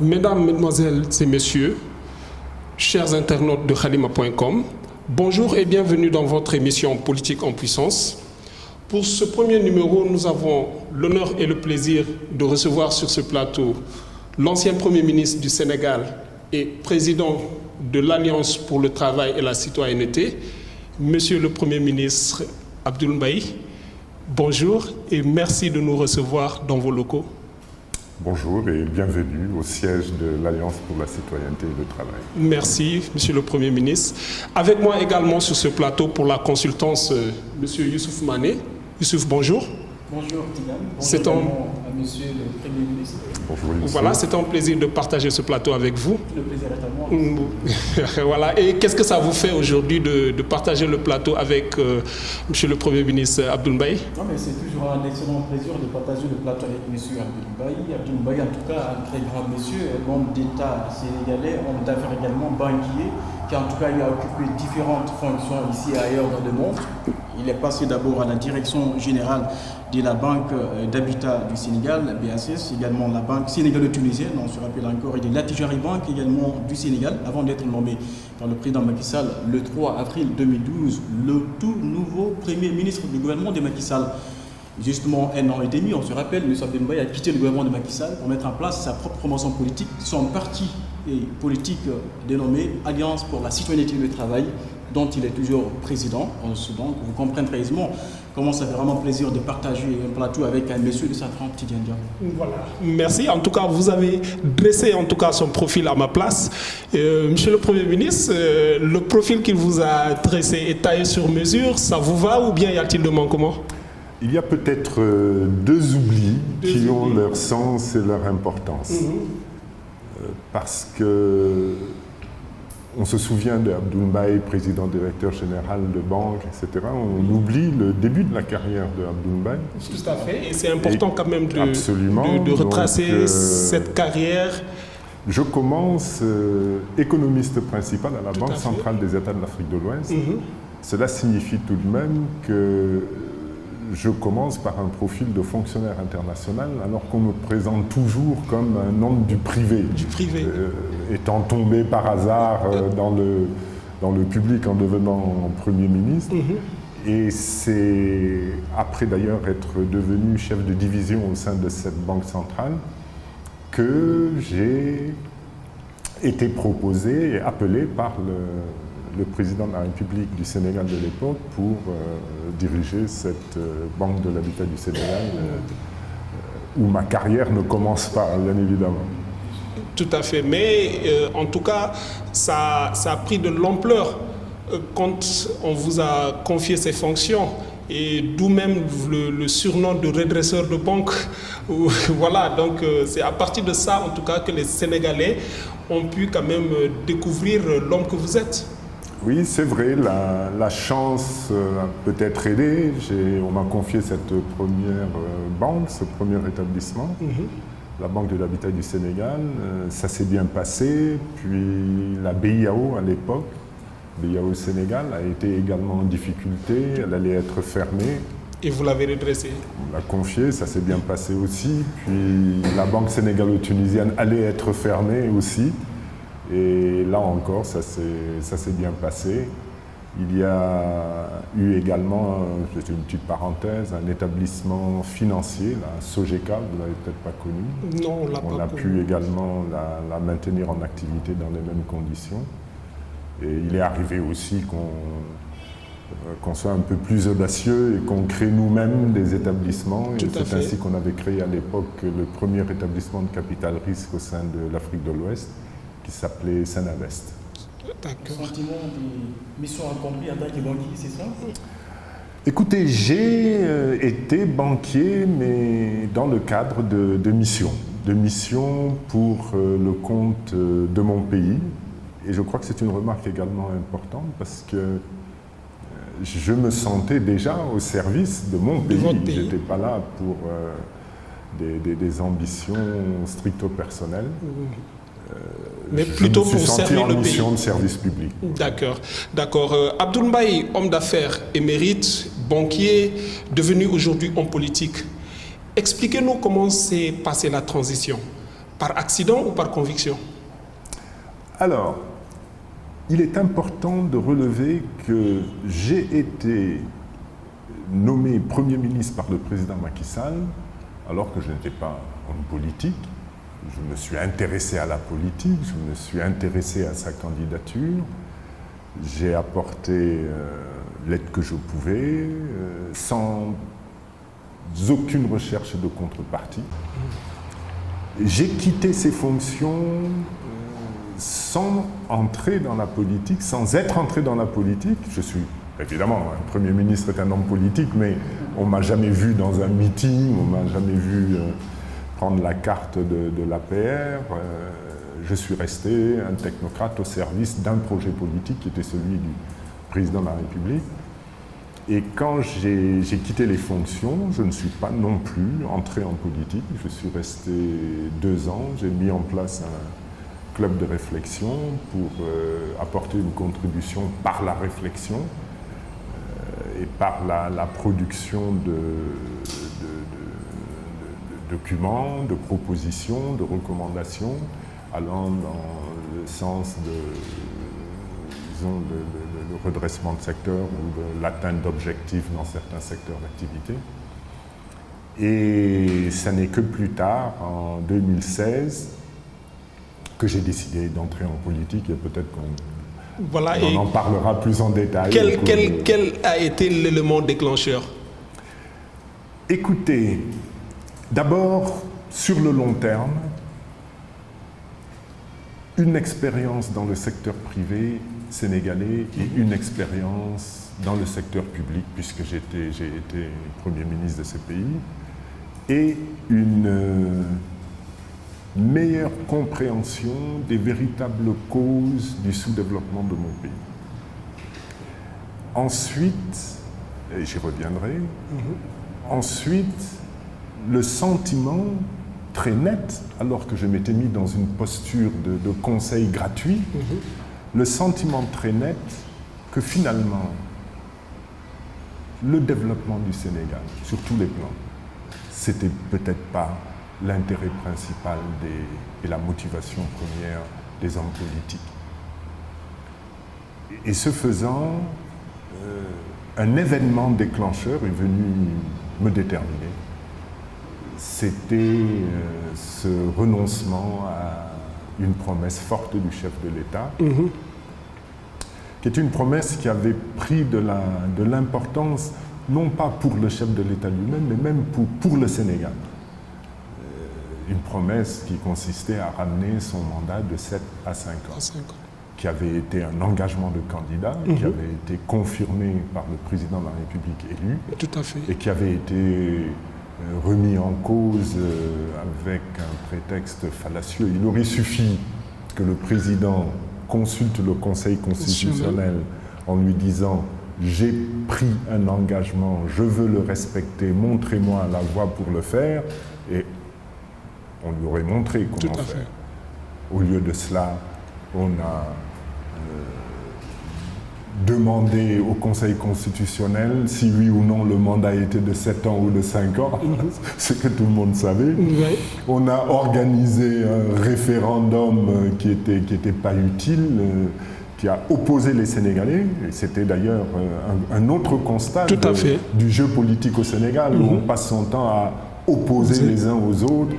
Mesdames, Mesdemoiselles et Messieurs, chers internautes de Khalima.com, bonjour et bienvenue dans votre émission Politique en puissance. Pour ce premier numéro, nous avons l'honneur et le plaisir de recevoir sur ce plateau l'ancien Premier ministre du Sénégal et président de l'Alliance pour le travail et la citoyenneté, Monsieur le Premier ministre Abdoul Mbaye. Bonjour et merci de nous recevoir dans vos locaux. Bonjour et bienvenue au siège de l'Alliance pour la citoyenneté et le travail. Merci, Monsieur le Premier ministre. Avec moi également sur ce plateau pour la consultance, Monsieur Youssouf Mané. Youssouf, bonjour. Bonjour, Tigane. Bonjour à Monsieur le Premier ministre. Bonjour, Youssouf. Voilà, c'est un plaisir de partager ce plateau avec vous. Le plaisir est à moi. Voilà. Et qu'est-ce que ça vous fait aujourd'hui de partager le plateau avec Monsieur le Premier ministre Abdoul Mbaye? Non, mais c'est toujours un excellent plaisir de partager le plateau avec Monsieur Abdoul Mbaye. Abdoul Mbaye, en tout cas, un très grand monsieur, homme d'État sénégalais, homme d'affaires également, banquier, qui en tout cas il a occupé différentes fonctions ici et ailleurs dans le monde. Il est passé d'abord à la direction générale de la Banque d'Habitat du Sénégal, BACS, également la Banque sénégalo-tunisienne, on se rappelle encore, et de l'Attijari Bank également du Sénégal, avant d'être nommé par le président Macky Sall le 3 avril 2012, le tout nouveau Premier ministre du gouvernement de Macky Sall. Justement, un an et demi, on se rappelle, M. Abdoul Mbaye a quitté le gouvernement de Macky Sall pour mettre en place sa propre promotion politique, son parti politique dénommé Alliance pour la citoyenneté et le travail, dont il est toujours président. Donc, vous comprendrez aisément comment ça fait vraiment plaisir de partager un plateau avec un monsieur de sa trempe Tidiane Diagne. Voilà. Merci. En tout cas, vous avez dressé en tout cas son profil à ma place. Monsieur le Premier ministre, le profil qu'il vous a dressé est taillé sur mesure. Ça vous va ou bien y a-t-il de manquements? Il y a peut-être deux oublis qui ont leur sens et leur importance. Parce que on se souvient d'Abdoul Mbaye, président directeur général de banque, etc. On oublie le début de la carrière d'Abdoul Mbaye. Tout à fait. Et c'est important quand même de retracer donc, cette carrière. Je commence économiste principal à la Banque centrale des États de l'Afrique de l'Ouest. Cela signifie tout de même que je commence par un profil de fonctionnaire international, alors qu'on me présente toujours comme un homme du privé. Étant tombé par hasard dans le public en devenant Premier ministre. Et c'est après d'ailleurs être devenu chef de division au sein de cette banque centrale que j'ai été proposé et appelé par le président de la République du Sénégal de l'époque pour diriger cette banque de l'habitat du Sénégal où ma carrière ne commence pas, bien évidemment. Tout à fait, mais en tout cas, ça a pris de l'ampleur quand on vous a confié ces fonctions. Et d'où même le surnom de redresseur de banque. Voilà, donc c'est à partir de ça, en tout cas, que les Sénégalais ont pu quand même découvrir l'homme que vous êtes. Oui, c'est vrai, la chance a peut-être aidé. On m'a confié cette première banque, ce premier établissement, la Banque de l'Habitat du Sénégal. Ça s'est bien passé. Puis la BIAO à l'époque, BIAO Sénégal, a été également en difficulté. Elle allait être fermée. Et vous l'avez redressée? On l'a confié, ça s'est bien passé aussi. Puis la Banque sénégalo-tunisienne allait être fermée aussi. Et là encore, ça s'est bien passé. Il y a eu également, c'est une petite parenthèse, un établissement financier, la Sogeka, vous ne l'avez peut-être pas connu. Non, on l'a pas connu. On a pu également la maintenir en activité dans les mêmes conditions. Et il est arrivé aussi qu'on soit un peu plus audacieux et qu'on crée nous-mêmes des établissements. Et c'est ainsi qu'on avait créé à l'époque le premier établissement de capital risque au sein de l'Afrique de l'Ouest, qui s'appelait Senavest. Le sentiment des missions accomplies en tant que banquier, c'est ça? Écoutez, j'ai été banquier, mais dans le cadre de missions. De missions pour le compte de mon pays. Et je crois que c'est une remarque également importante parce que je me sentais déjà au service de mon pays. Je n'étais pas là pour des ambitions stricto-personnelles. Mais plutôt pour servir le pays. En mission de service public. D'accord, d'accord. Abdoul Mbaye, homme d'affaires émérite, banquier, devenu aujourd'hui homme politique. Expliquez-nous comment s'est passée la transition. Par accident ou par conviction? Alors, il est important de relever que j'ai été nommé Premier ministre par le président Macky Sall alors que je n'étais pas homme politique. Je me suis intéressé à la politique, je me suis intéressé à sa candidature. J'ai apporté l'aide que je pouvais, sans aucune recherche de contrepartie. J'ai quitté ces fonctions sans entrer dans la politique, sans être entré dans la politique. Je suis, évidemment, un Premier ministre est un homme politique, mais on ne m'a jamais vu dans un meeting, on ne m'a jamais vu prendre la carte de l'APR. Je suis resté un technocrate au service d'un projet politique qui était celui du président de la République. Et quand j'ai quitté les fonctions, je ne suis pas non plus entré en politique. Je suis resté 2 ans. J'ai mis en place un club de réflexion pour apporter une contribution par la réflexion et par la production de documents, de propositions, de recommandations allant dans le sens disons, le redressement de secteur ou de l'atteinte d'objectifs dans certains secteurs d'activité. Et ça n'est que plus tard, en 2016, que j'ai décidé d'entrer en politique et peut-être qu'on en parlera plus en détail. Quel a été l'élément déclencheur? Écoutez, d'abord, sur le long terme, une expérience dans le secteur privé sénégalais et une expérience dans le secteur public, puisque j'ai été Premier ministre de ce pays, et une meilleure compréhension des véritables causes du sous-développement de mon pays. Ensuite, et j'y reviendrai, ensuite, le sentiment très net, alors que je m'étais mis dans une posture de conseil gratuit, le sentiment très net que finalement, le développement du Sénégal, sur tous les plans, c'était peut-être pas l'intérêt principal et la motivation première des hommes politiques. Et ce faisant, un événement déclencheur est venu me déterminer. C'était ce renoncement à une promesse forte du chef de l'État, qui est une promesse qui avait pris de l'importance, non pas pour le chef de l'État lui-même, mais même pour le Sénégal. Une promesse qui consistait à ramener son mandat de 7 à 5 ans, qui avait été un engagement de candidat, qui avait été confirmé par le président de la République élu, Tout à fait. et qui avait été remis en cause avec un prétexte fallacieux. Il aurait suffi que le président consulte le Conseil constitutionnel en lui disant « J'ai pris un engagement, je veux le respecter, montrez-moi la voie pour le faire » et on lui aurait montré comment faire. Au lieu de cela, on a demandé au Conseil constitutionnel si oui ou non le mandat était de 7 ans ou de 5 ans, ce que tout le monde savait. On a organisé un référendum qui était pas utile, qui a opposé les Sénégalais. Et c'était d'ailleurs un autre constat du jeu politique au Sénégal, où on passe son temps à opposer les uns aux autres,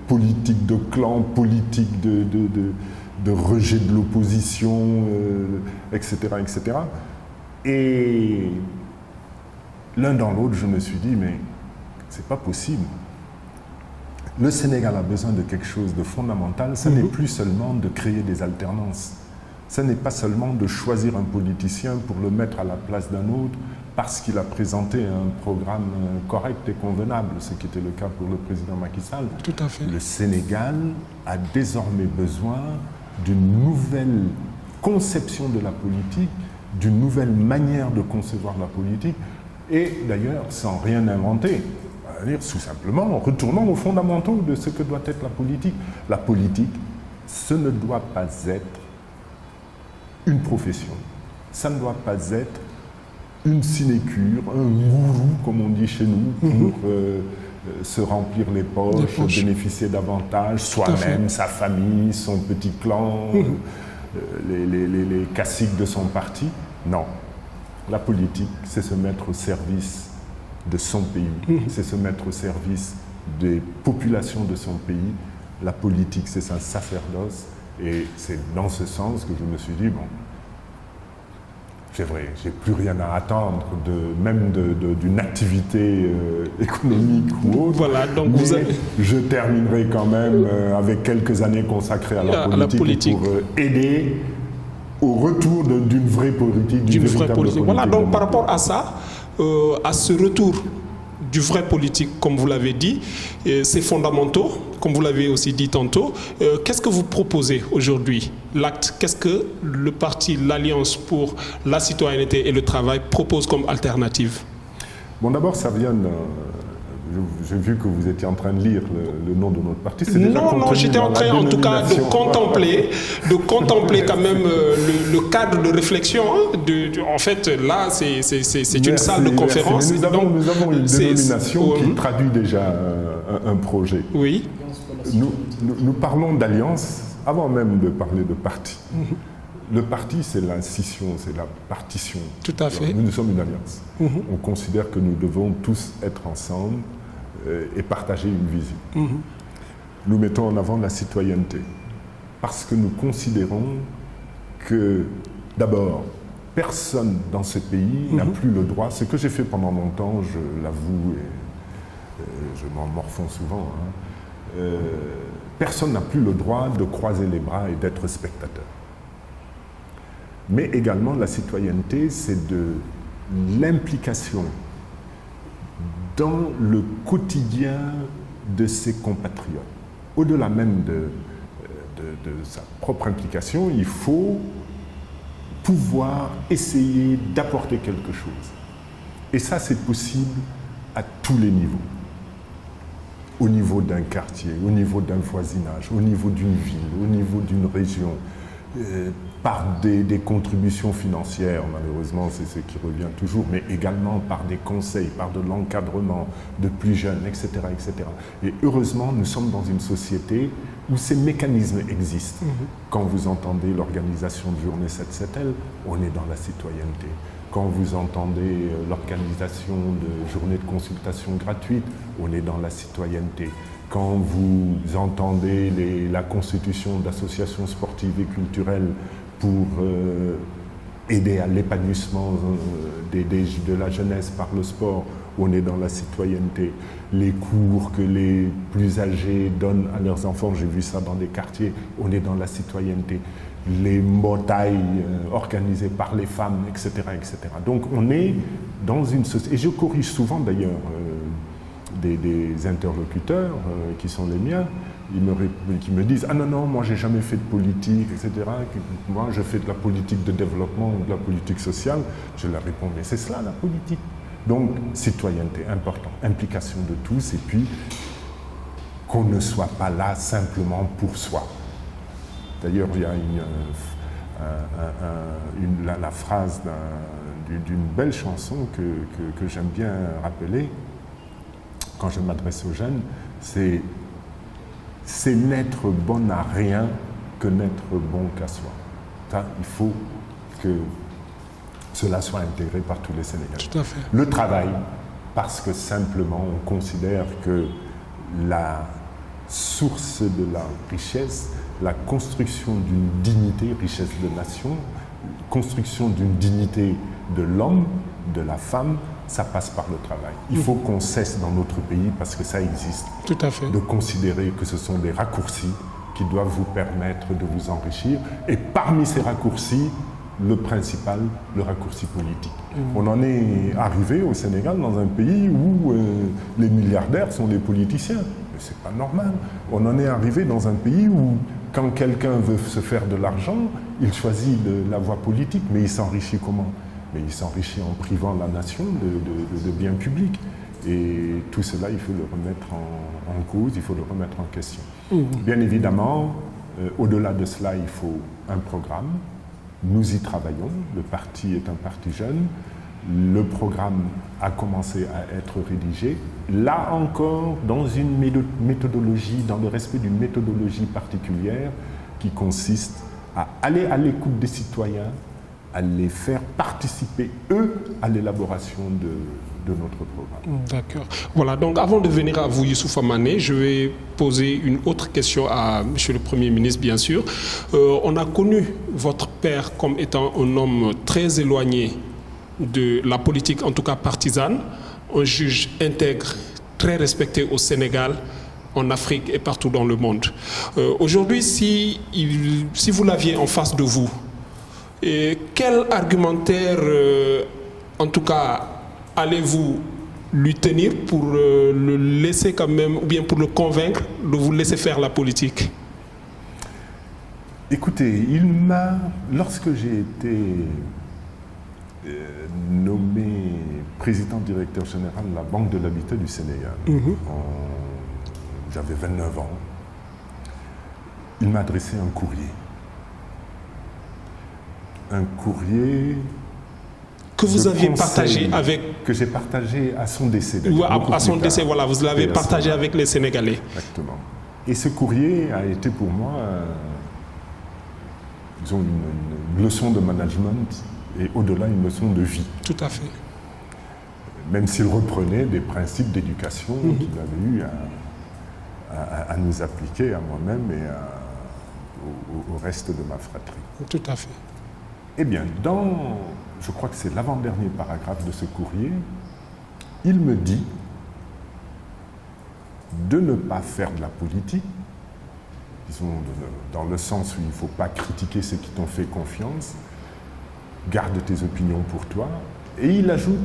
politique de clan, politique de rejet de l'opposition, etc., etc. Et l'un dans l'autre, je me suis dit, mais c'est pas possible. Le Sénégal a besoin de quelque chose de fondamental. Ce n'est plus seulement de créer des alternances. Ce n'est pas seulement de choisir un politicien pour le mettre à la place d'un autre parce qu'il a présenté un programme correct et convenable, ce qui était le cas pour le président Macky Sall. Tout à fait. Le Sénégal a désormais besoin d'une nouvelle conception de la politique, d'une nouvelle manière de concevoir la politique, et d'ailleurs sans rien inventer, c'est-à-dire tout simplement en retournant aux fondamentaux de ce que doit être la politique. La politique, ce ne doit pas être une profession, ça ne doit pas être une sinécure, un gourou, comme on dit chez nous, pour se remplir les poches, bénéficier davantage, soi-même, sa famille, son petit clan, les caciques de son parti. Non. La politique, c'est se mettre au service de son pays, c'est se mettre au service des populations de son pays. La politique, c'est un sacerdoce, et c'est dans ce sens que je me suis dit, bon, c'est vrai, j'ai plus rien à attendre, même d'une activité économique ou autre. Voilà, donc mais je terminerai quand même avec quelques années consacrées à la politique. Pour aider au retour d'une vraie politique, d'une vraie politique. Voilà, donc par rapport à ça, à ce retour du vrai politique, comme vous l'avez dit, c'est fondamentaux, comme vous l'avez aussi dit tantôt. Qu'est-ce que vous proposez aujourd'hui, l'acte? Qu'est-ce que le parti, l'Alliance pour la citoyenneté et le travail propose comme alternative? Bon, d'abord, ça vient... J'ai vu que vous étiez en train de lire le nom de notre parti. Non, j'étais en train en tout cas de contempler quand même le cadre de réflexion. En fait, là, c'est une salle de conférence. Nous avons une dénomination qui traduit déjà un projet. Oui. Nous parlons d'alliance avant même de parler de parti. Le parti, c'est l'incision, c'est la partition. Tout à fait. Nous sommes une alliance. On considère que nous devons tous être ensemble et partager une vision. Nous mettons en avant la citoyenneté parce que nous considérons que, d'abord, personne dans ce pays n'a plus le droit, ce que j'ai fait pendant longtemps, je l'avoue, et je m'en morfonds souvent, personne n'a plus le droit de croiser les bras et d'être spectateur. Mais également, la citoyenneté, c'est de l'implication dans le quotidien de ses compatriotes. Au-delà même de sa propre implication, il faut pouvoir essayer d'apporter quelque chose. Et ça, c'est possible à tous les niveaux. Au niveau d'un quartier, au niveau d'un voisinage, au niveau d'une ville, au niveau d'une région, par des contributions financières, malheureusement c'est ce qui revient toujours, mais également par des conseils, par de l'encadrement de plus jeunes, etc., etc. Et heureusement, nous sommes dans une société où ces mécanismes existent. Quand vous entendez l'organisation de journée 7-7L, on est dans la citoyenneté. Quand vous entendez l'organisation de journées de consultation gratuite, on est dans la citoyenneté. Quand vous entendez la constitution d'associations sportives et culturelles pour aider à l'épanouissement de la jeunesse par le sport, on est dans la citoyenneté. Les cours que les plus âgés donnent à leurs enfants, j'ai vu ça dans des quartiers, on est dans la citoyenneté. Les mbotayes organisées par les femmes, etc., etc. Donc on est dans une société, et je corrige souvent d'ailleurs des interlocuteurs qui sont les miens, qui me disent « Ah non, moi j'ai jamais fait de politique, etc. Moi je fais de la politique de développement, de la politique sociale. » Je leur réponds « Mais c'est cela la politique. » Donc citoyenneté, important, implication de tous, et puis qu'on ne soit pas là simplement pour soi. D'ailleurs, il y a la phrase d'une belle chanson que j'aime bien rappeler quand je m'adresse aux jeunes, c'est n'être bon à rien que n'être bon qu'à soi. Ça, il faut que cela soit intégré par tous les Sénégalais. Tout à fait. Le travail, parce que simplement on considère que la source de la richesse, la construction d'une dignité, richesse de nation, construction d'une dignité de l'homme, de la femme, ça passe par le travail. Il faut qu'on cesse dans notre pays, parce que ça existe, tout à fait, de considérer que ce sont des raccourcis qui doivent vous permettre de vous enrichir. Et parmi ces raccourcis, le principal, le raccourci politique. On en est arrivé au Sénégal dans un pays où les milliardaires sont les politiciens. Mais c'est pas normal. On en est arrivé dans un pays où, quand quelqu'un veut se faire de l'argent, il choisit la voie politique, mais il s'enrichit comment ? Mais il s'enrichit en privant la nation de biens publics. Et tout cela, il faut le remettre en cause, il faut le remettre en question. Bien évidemment, au-delà de cela, il faut un programme. Nous y travaillons. Le parti est un parti jeune. Le programme a commencé à être rédigé. Là encore, dans une méthodologie, dans le respect d'une méthodologie particulière qui consiste à aller à l'écoute des citoyens, à les faire participer, eux, à l'élaboration de notre programme. D'accord. Voilà, donc avant de venir à vous, Youssouf Mané, je vais poser une autre question à M. le Premier ministre, bien sûr. On a connu votre père comme étant un homme très éloigné de la politique, en tout cas partisane, un juge intègre, très respecté au Sénégal, en Afrique et partout dans le monde. Aujourd'hui, si vous l'aviez en face de vous, quel argumentaire, en tout cas, allez-vous lui tenir pour le laisser quand même, ou bien pour le convaincre de vous laisser faire la politique? Écoutez, lorsque j'ai été nommé président-directeur général de la Banque de l'Habitat du Sénégal, j'avais 29 ans, il m'a adressé un courrier. Un courrier que vous aviez partagé avec... Que j'ai partagé à son décès. À son décès, voilà, vous l'avez partagé avec les Sénégalais. Exactement. Et ce courrier a été pour moi, disons, une leçon de management et au-delà une leçon de vie. Tout à fait. Même s'il reprenait des principes d'éducation qu'il avait eu à nous appliquer, à moi-même et au reste de ma fratrie. Tout à fait. Eh bien, je crois que c'est l'avant-dernier paragraphe de ce courrier, il me dit de ne pas faire de la politique, disons dans le sens où il ne faut pas critiquer ceux qui t'ont fait confiance, garde tes opinions pour toi, et il ajoute,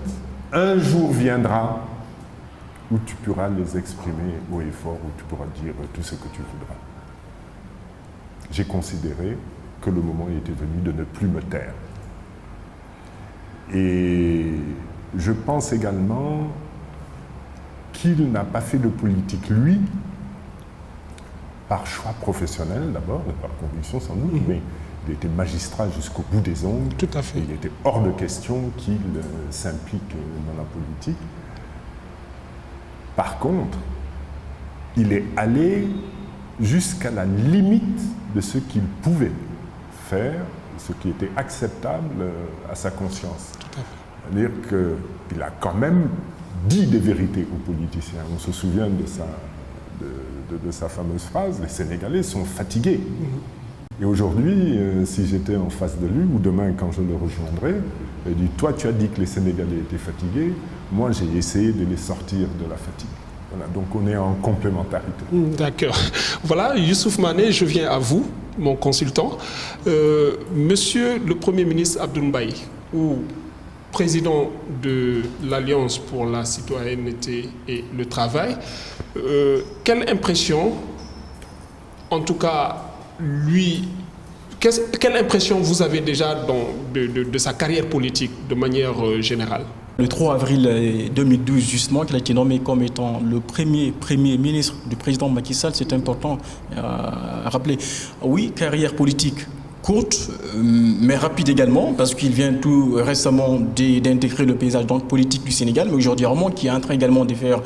un jour viendra où tu pourras les exprimer haut et fort, où tu pourras dire tout ce que tu voudras. J'ai considéré que le moment était venu de ne plus me taire. Et je pense également qu'il n'a pas fait de politique, lui, par choix professionnel d'abord, et par conviction sans doute, mais il était magistrat jusqu'au bout des ongles. Tout à fait. Et il était hors de question qu'il s'implique dans la politique. Par contre, il est allé jusqu'à la limite de ce qu'il pouvait faire, ce qui était acceptable à sa conscience. C'est-à-dire qu'il a quand même dit des vérités aux politiciens. On se souvient de sa fameuse phrase, les Sénégalais sont fatigués. Et aujourd'hui, si j'étais en face de lui, ou demain quand je le rejoindrai, il dit, toi tu as dit que les Sénégalais étaient fatigués, moi j'ai essayé de les sortir de la fatigue. Voilà, donc on est en complémentarité. D'accord. Voilà, Youssouf Mané, je viens à vous, mon consultant. Monsieur le Premier ministre Abdoul Mbaye, ou président de l'Alliance pour la citoyenneté et le travail, quelle impression, en tout cas, quelle impression vous avez déjà de sa carrière politique de manière générale? Le 3 avril 2012, justement, qu'il a été nommé comme étant le premier ministre du président Macky Sall, c'est important à rappeler. Oui, carrière politique courte, mais rapide également, parce qu'il vient tout récemment d'intégrer le paysage politique du Sénégal, mais aujourd'hui vraiment qui est en train également de faire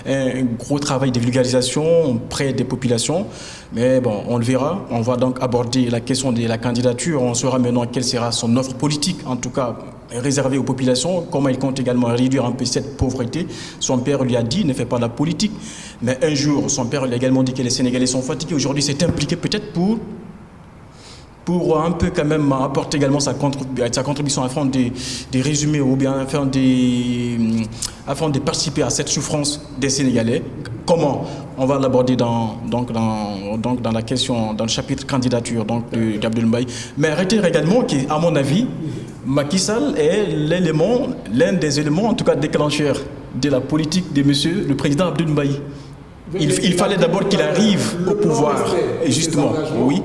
un gros travail de vulgarisation auprès des populations. Mais bon, on le verra. On va donc aborder la question de la candidature. On saura maintenant quelle sera son offre politique, en tout cas réservée aux populations, comment il compte également réduire un peu cette pauvreté. Son père lui a dit, ne fais pas la politique. Mais un jour, son père lui a également dit que les Sénégalais sont fatigués. Aujourd'hui, c'est impliqué peut-être pour un peu quand même apporter également sa contribution afin de résumer ou bien afin de participer à cette souffrance des Sénégalais. Comment? On va l'aborder dans la question, dans le chapitre candidature d'Abdoul Mbaye. Mais arrêtez également qu'à mon avis, Macky Sall est l'un des éléments, en tout cas déclencheurs de la politique de monsieur le président Abdoul Mbaye. Il fallait d'abord qu'il arrive au pouvoir, et justement, oui.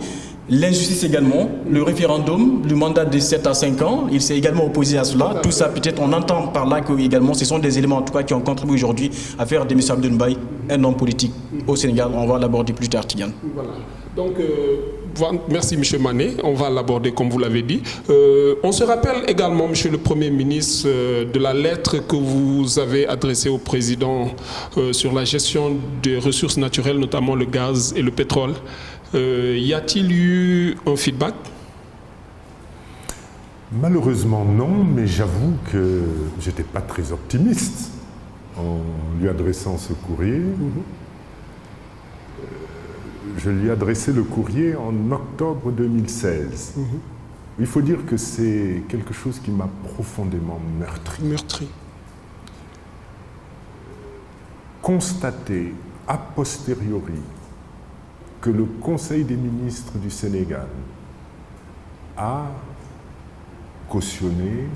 L'injustice également, le référendum, le mandat de 7 à 5 ans, il s'est également opposé à cela. Tout ça, peut-être, on entend par là que également, ce sont des éléments en tout cas qui ont contribué aujourd'hui à faire de M. Abdoul Mbaye un homme politique au Sénégal. On va l'aborder plus tard, Tidiane. Voilà. Donc, merci M. Mané, on va l'aborder comme vous l'avez dit. On se rappelle également, M. le Premier ministre, de la lettre que vous avez adressée au président sur la gestion des ressources naturelles, notamment le gaz et le pétrole. Y a-t-il eu un feedback? Malheureusement non, mais j'avoue que je n'étais pas très optimiste en lui adressant ce courrier. Je lui ai adressé le courrier en octobre 2016. Il faut dire que c'est quelque chose qui m'a profondément meurtri. Constater a posteriori que le Conseil des ministres du Sénégal a cautionné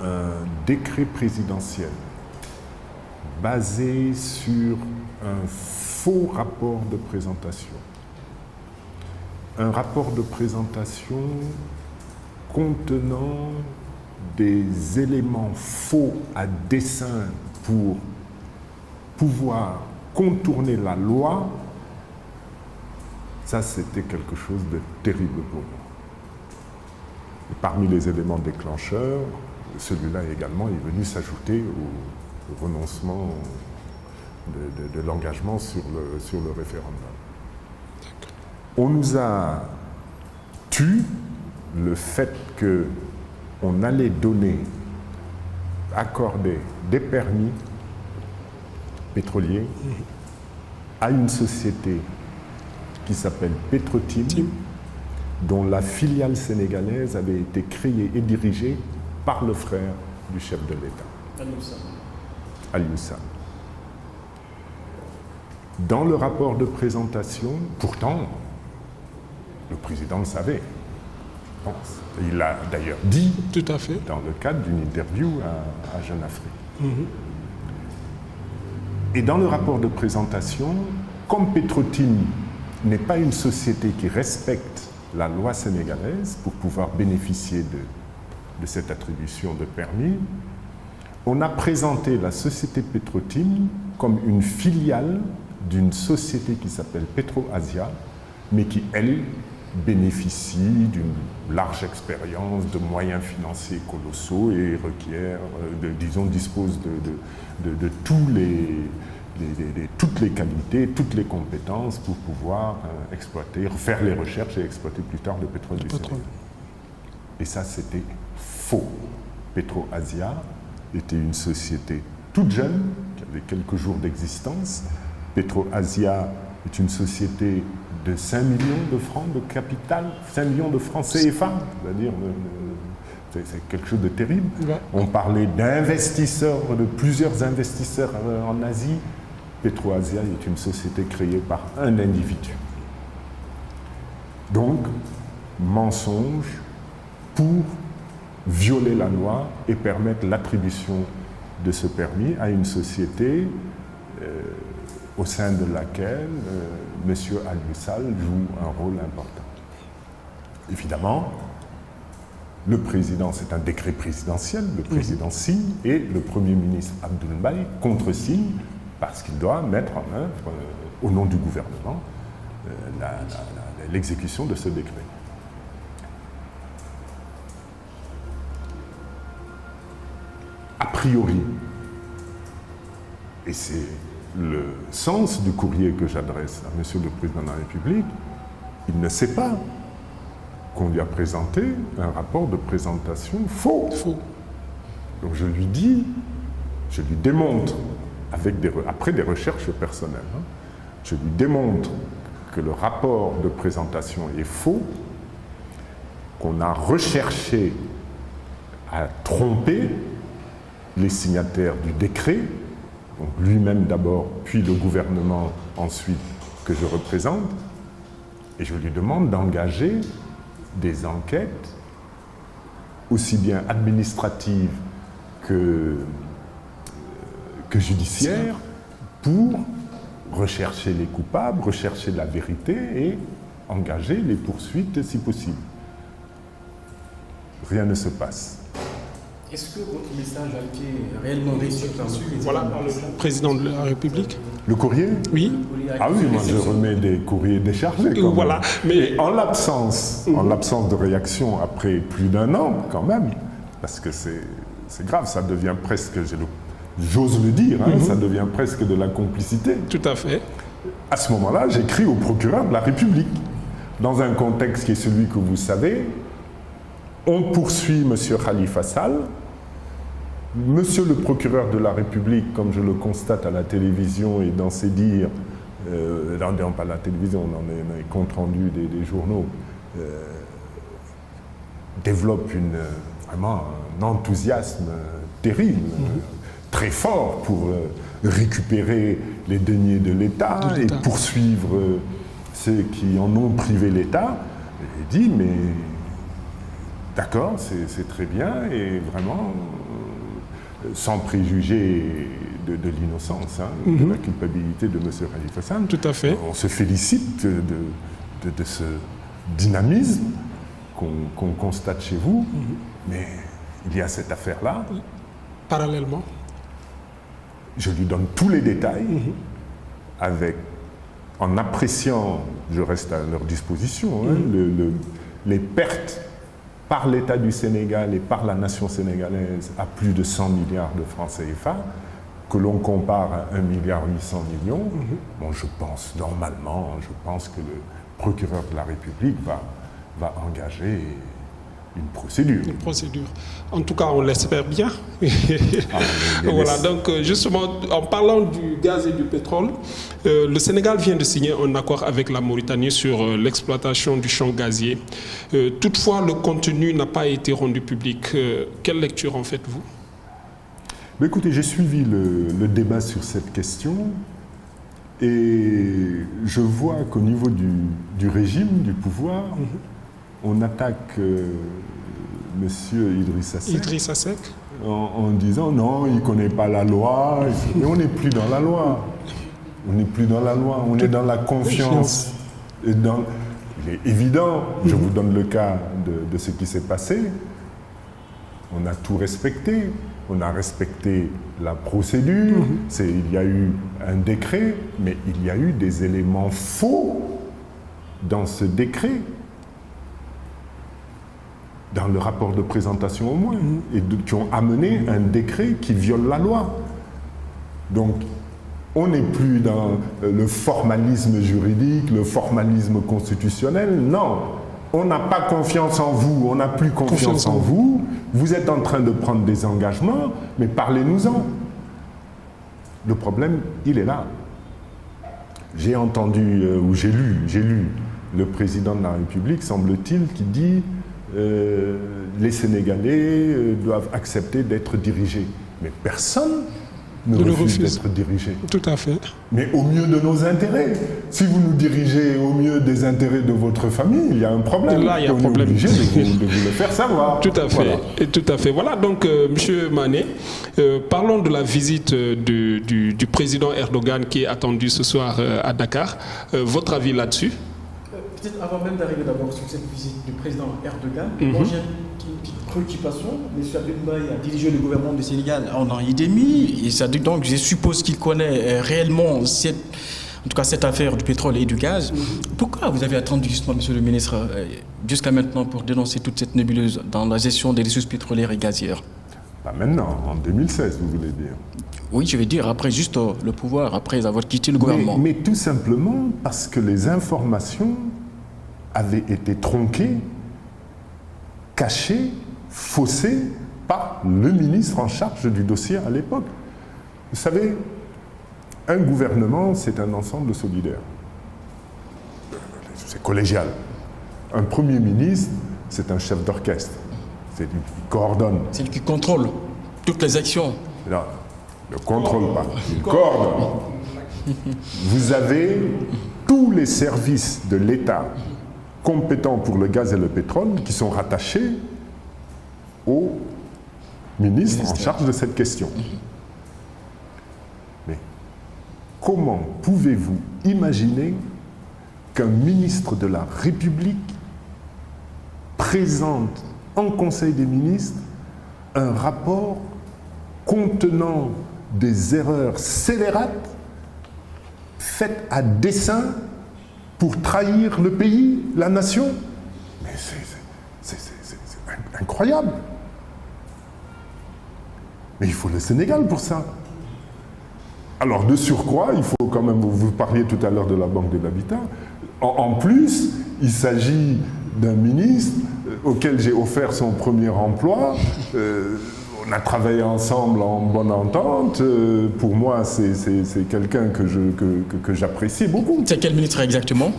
un décret présidentiel basé sur un faux rapport de présentation. Un rapport de présentation contenant des éléments faux à dessein pour pouvoir contourner la loi. Ça, c'était quelque chose de terrible pour nous. Et parmi les éléments déclencheurs, celui-là également est venu s'ajouter au renoncement de l'engagement sur le référendum. On nous a tu le fait qu'on allait accorder des permis pétroliers à une société qui s'appelle Petrotim, dont la filiale sénégalaise avait été créée et dirigée par le frère du chef de l'État, Aliou Sall. Dans le rapport de présentation, pourtant, le président le savait. Il l'a d'ailleurs dit tout à fait dans le cadre d'une interview à Jeune Afrique. Et dans le rapport de présentation, comme Petrotim n'est pas une société qui respecte la loi sénégalaise pour pouvoir bénéficier de cette attribution de permis, on a présenté la société Petrotim comme une filiale d'une société qui s'appelle PetroAsia, mais qui, elle, bénéficie d'une large expérience, de moyens financiers colossaux et requiert, dispose de toutes les qualités, toutes les compétences pour pouvoir faire les recherches et exploiter plus tard le pétrole du Sénégal. Et ça, c'était faux. PetroAsia était une société toute jeune, qui avait quelques jours d'existence. PetroAsia est une société de 5 millions de francs de capital, 5 millions de francs CFA, c'est-à-dire c'est quelque chose de terrible. Ouais. On parlait d'investisseurs, de plusieurs investisseurs en Asie. PetroAsia est une société créée par un individu. Donc, mensonge pour violer la loi et permettre l'attribution de ce permis à une société au sein de laquelle M. Aliou Sall joue un rôle important. Évidemment, le président, c'est un décret présidentiel, le président signe et le Premier ministre Abdoul Mbaye contre-signe parce qu'il doit mettre en œuvre, au nom du gouvernement, l'exécution de ce décret. A priori, et c'est le sens du courrier que j'adresse à M. le Président de la République, il ne sait pas qu'on lui a présenté un rapport de présentation faux. Donc je lui dis, je lui démontre, après des recherches personnelles, je lui démontre que le rapport de présentation est faux, qu'on a recherché à tromper les signataires du décret, donc lui-même d'abord, puis le gouvernement ensuite que je représente, et je lui demande d'engager des enquêtes aussi bien administratives que judiciaires pour rechercher les coupables, rechercher la vérité et engager les poursuites si possible. Rien ne se passe. Est-ce que votre message a été réellement reçu par le président? Voilà, par le président de la République. Le courrier? Oui. Ah oui, moi je remets des courriers déchargés. Quand Voilà, même. Mais en l'absence de réaction après plus d'1 an, quand même, parce que c'est grave, ça devient presque, j'ose le dire, ça devient presque de la complicité. Tout à fait. À ce moment-là, j'écris au procureur de la République, dans un contexte qui est celui que vous savez. On poursuit M. Khalifa Sall. Monsieur le procureur de la République, comme je le constate à la télévision et dans ses dires, non, pas la télévision, dans les comptes rendus des journaux, développe vraiment un enthousiasme terrible, très fort pour récupérer les deniers de l'État et poursuivre ceux qui en ont privé l'État. Il dit, mais d'accord, c'est très bien, et vraiment, sans préjuger de l'innocence, de la culpabilité de M. Khalifa Sall. Tout à fait. On se félicite de ce dynamisme qu'on constate chez vous, mais il y a cette affaire-là. Parallèlement. Je lui donne tous les détails, en appréciant, je reste à leur disposition, les pertes par l'État du Sénégal et par la nation sénégalaise à plus de 100 milliards de francs CFA, que l'on compare à 1,8 milliard. Bon, je pense que le procureur de la République va engager une procédure. Une procédure. En tout cas, on l'espère bien. Voilà, donc justement, en parlant du gaz et du pétrole, le Sénégal vient de signer un accord avec la Mauritanie sur l'exploitation du champ gazier. Toutefois, le contenu n'a pas été rendu public. Quelle lecture en faites-vous? Écoutez, j'ai suivi le débat sur cette question et je vois qu'au niveau du régime, du pouvoir, on attaque Monsieur Idrissa Seck en disant non, il ne connaît pas la loi. Mais on n'est plus dans la loi. On n'est plus dans la loi, on est dans la confiance. Et il est évident, je vous donne le cas de ce qui s'est passé, on a tout respecté. On a respecté la procédure, il y a eu un décret, mais il y a eu des éléments faux dans ce décret, dans le rapport de présentation au moins, et qui ont amené un décret qui viole la loi. Donc, on n'est plus dans le formalisme juridique, le formalisme constitutionnel, non. On n'a pas confiance en vous, on n'a plus confiance en vous. Vous êtes en train de prendre des engagements, mais parlez-nous-en. Le problème, il est là. J'ai entendu, ou j'ai lu le président de la République, semble-t-il, qui dit les Sénégalais doivent accepter d'être dirigés. Mais personne ne refuse d'être dirigé. Tout à fait. Mais au mieux de nos intérêts. Si vous nous dirigez au mieux des intérêts de votre famille, il y a un problème. Là, il y a un problème. On est obligé de vous le faire savoir. Tout à fait. Voilà. Et tout à fait. Voilà, donc, Monsieur Mané, parlons de la visite du président Erdogan qui est attendu ce soir à Dakar. Votre avis là-dessus? Peut-être avant même d'arriver d'abord sur cette visite du président Erdogan, moi j'ai une petite préoccupation. M. Abdoul Mbaye a dirigé le gouvernement du Sénégal en an et demi, et ça, donc je suppose qu'il connaît réellement cette affaire du pétrole et du gaz. Pourquoi vous avez attendu justement, Monsieur le ministre, jusqu'à maintenant pour dénoncer toute cette nébuleuse dans la gestion des ressources pétrolières et gazières? Pas maintenant, en 2016, vous voulez dire? Oui, je vais dire, après juste le pouvoir, après avoir quitté le gouvernement. Mais tout simplement parce que les informations avaient été tronquées, cachées, faussées par le ministre en charge du dossier à l'époque. Vous savez, un gouvernement, c'est un ensemble solidaire. C'est collégial. Un premier ministre, c'est un chef d'orchestre. C'est lui qui coordonne. C'est lui qui contrôle toutes les actions. Non, il ne contrôle pas, il coordonne. Vous avez tous les services de l'État compétents pour le gaz et le pétrole qui sont rattachés au ministre en charge de cette question. comment pouvez-vous imaginer qu'un ministre de la République présente en Conseil des ministres un rapport contenant des erreurs scélérates faites à dessein pour trahir le pays, la nation. Mais c'est incroyable. Mais il faut le Sénégal pour ça. Alors, de surcroît, il faut quand même, vous parliez tout à l'heure de la Banque de l'Habitat, en plus, il s'agit d'un ministre auquel j'ai offert son premier emploi. On a travaillé ensemble en bonne entente. Pour moi, c'est quelqu'un que j'apprécie beaucoup. C'est quel ministre exactement?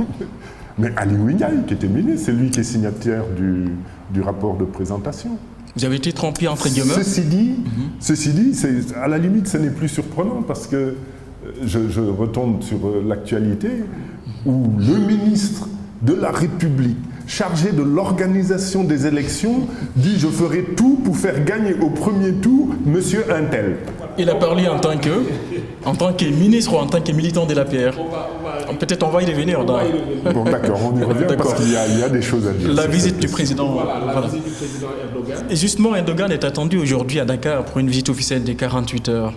Mais Ali Ndiaye, qui était ministre, c'est lui qui est signataire du rapport de présentation. Vous avez été trompé entre guillemets. Ceci dit, à la limite, ce n'est plus surprenant parce que je retombe sur l'actualité où le ministre de la République chargé de l'organisation des élections dit « je ferai tout pour faire gagner au premier tour monsieur Untel ». Il a parlé en tant que ministre ou en tant que militant de l'APR. Peut-être on va y revenir. Bon d'accord, on y revient parce qu'il y a des choses à dire. La visite du président. La visite du président Erdogan. Et justement, Erdogan est attendu aujourd'hui à Dakar pour une visite officielle de 48 heures.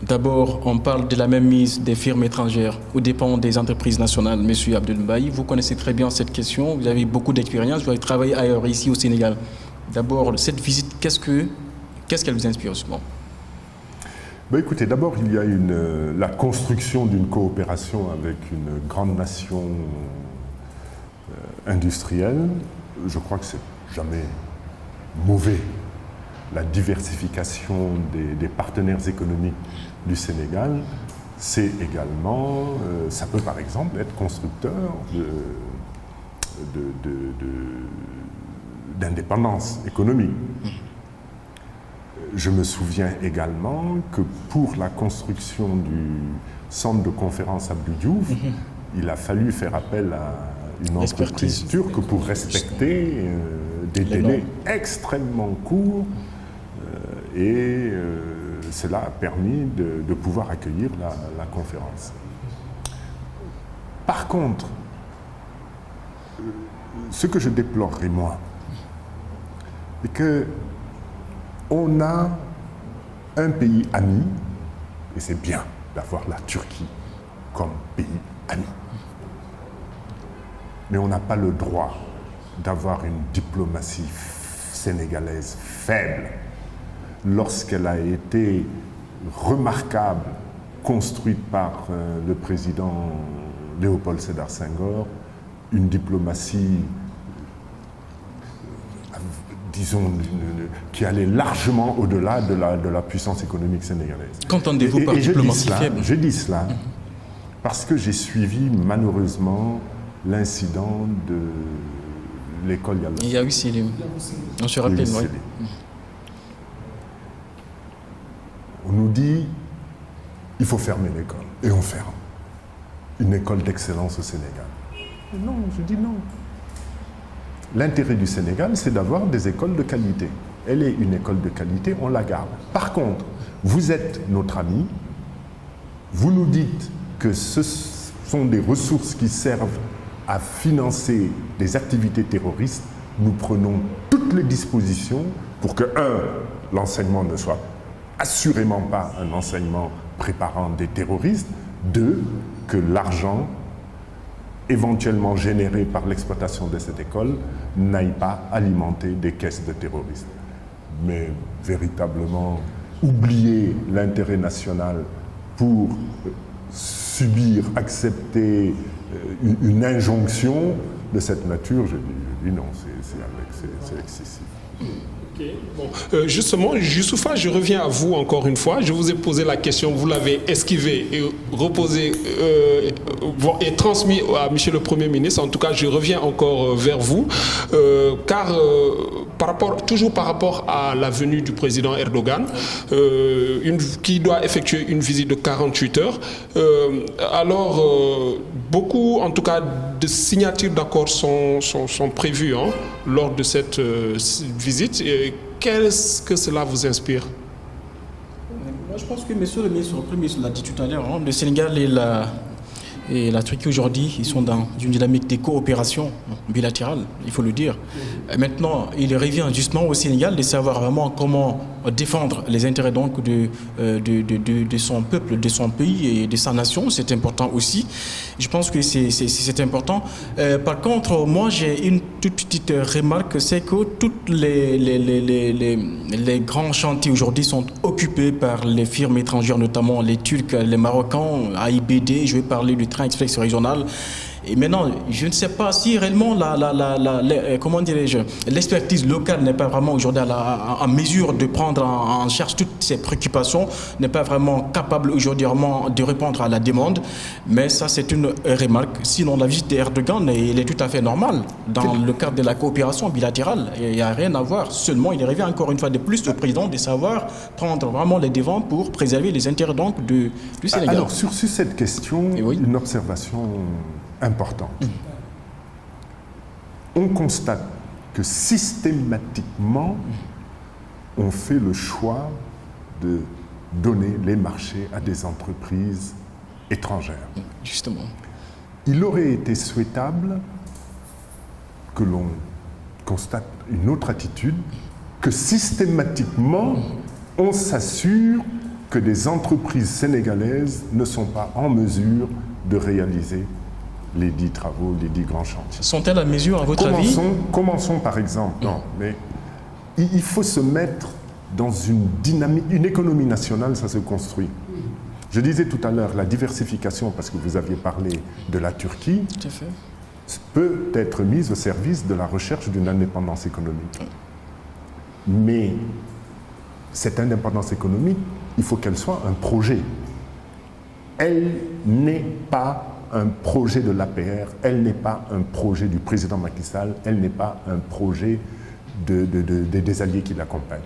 D'abord, on parle de la mainmise des firmes étrangères aux dépens des entreprises nationales. Monsieur Abdoul Mbaye, vous connaissez très bien cette question, vous avez beaucoup d'expérience, vous avez travaillé ailleurs, ici au Sénégal. D'abord, cette visite, qu'est-ce qu'elle vous inspire justement? Écoutez, d'abord, il y a la construction d'une coopération avec une grande nation industrielle. Je crois que c'est jamais mauvais. La diversification des partenaires économiques du Sénégal, c'est également, ça peut par exemple être constructeur d'indépendance économique. Je me souviens également que pour la construction du centre de conférence Abdou Diouf, il a fallu faire appel à une entreprise turque pour respecter des délais extrêmement courts et cela a permis de pouvoir accueillir la conférence. Par contre, ce que je déplorerais moi, c'est que on a un pays ami, et c'est bien d'avoir la Turquie comme pays ami. Mais on n'a pas le droit d'avoir une diplomatie sénégalaise faible lorsqu'elle a été remarquable, construite par le président Léopold Sédar Senghor, une diplomatie disons, qui allait largement au-delà de la puissance économique sénégalaise. Qu'entendez-vous par diplomatie faible? Je dis cela parce que j'ai suivi malheureusement l'incident de l'école Yalda. Il y a eu Selim. On se rappelle, oui. On nous dit il faut fermer l'école. Et on ferme. Une école d'excellence au Sénégal. Mais non, je dis non. L'intérêt du Sénégal, c'est d'avoir des écoles de qualité. Elle est une école de qualité, on la garde. Par contre, vous êtes notre ami, vous nous dites que ce sont des ressources qui servent à financer des activités terroristes. Nous prenons toutes les dispositions pour que, l'enseignement ne soit assurément pas un enseignement préparant des terroristes, 2, que l'argent éventuellement généré par l'exploitation de cette école n'aille pas alimenter des caisses de terroristes. Mais véritablement, oublier l'intérêt national pour subir, accepter une injonction de cette nature, je dis non, c'est excessif. Okay. Bon. Justement, Youssoufa, je reviens à vous encore une fois. Je vous ai posé la question, vous l'avez esquivée et reposée et transmis à Monsieur le Premier ministre. En tout cas, je reviens encore vers vous, car toujours par rapport à la venue du président Erdogan, qui doit effectuer une visite de 48 heures, beaucoup, en tout cas, de signatures d'accords sont prévues lors de cette visite. Qu'est-ce que cela vous inspire? Moi, je pense que monsieur le ministre, le Premier ministre l'a dit tout à l'heure, le Sénégal et la Turquie aujourd'hui, ils sont dans une dynamique de coopération bilatérale, il faut le dire. Et maintenant, il revient justement au Sénégal de savoir vraiment comment défendre les intérêts donc de son peuple, de son pays et de sa nation. C'est important aussi. Je pense que c'est important. Par contre, moi, j'ai une toute petite remarque, c'est que tous les grands chantiers aujourd'hui sont occupés par les firmes étrangères, notamment les Turcs, les Marocains, AIBD. Je vais parler du train express régional. Et maintenant, je ne sais pas si réellement comment dirais-je, l'expertise locale n'est pas vraiment aujourd'hui en mesure de prendre en charge toutes ces préoccupations, n'est pas vraiment capable aujourd'hui de répondre à la demande. Mais ça, c'est une remarque. Sinon, la visite d'Erdogan, elle est tout à fait normale dans le cadre de la coopération bilatérale. Il n'y a rien à voir. Seulement, il revient encore une fois de plus au président de savoir prendre vraiment les devants pour préserver les intérêts donc du Sénégal. Alors, sur cette question, oui, une observation important. On constate que systématiquement, on fait le choix de donner les marchés à des entreprises étrangères. Justement. Il aurait été souhaitable que l'on constate une autre attitude, que systématiquement, on s'assure que des entreprises sénégalaises ne sont pas en mesure de réaliser les 10 travaux, les 10 grands chantiers. Sont-elles à mesure, à votre avis? Commençons par exemple. Non, mais il faut se mettre dans une dynamique. Une économie nationale, ça se construit. Je disais tout à l'heure, la diversification, parce que vous aviez parlé de la Turquie, tout à fait, peut être mise au service de la recherche d'une indépendance économique. Mais cette indépendance économique, il faut qu'elle soit un projet. Elle n'est pas un projet de l'APR, elle n'est pas un projet du président Macky Sall, elle n'est pas un projet des alliés qui l'accompagnent.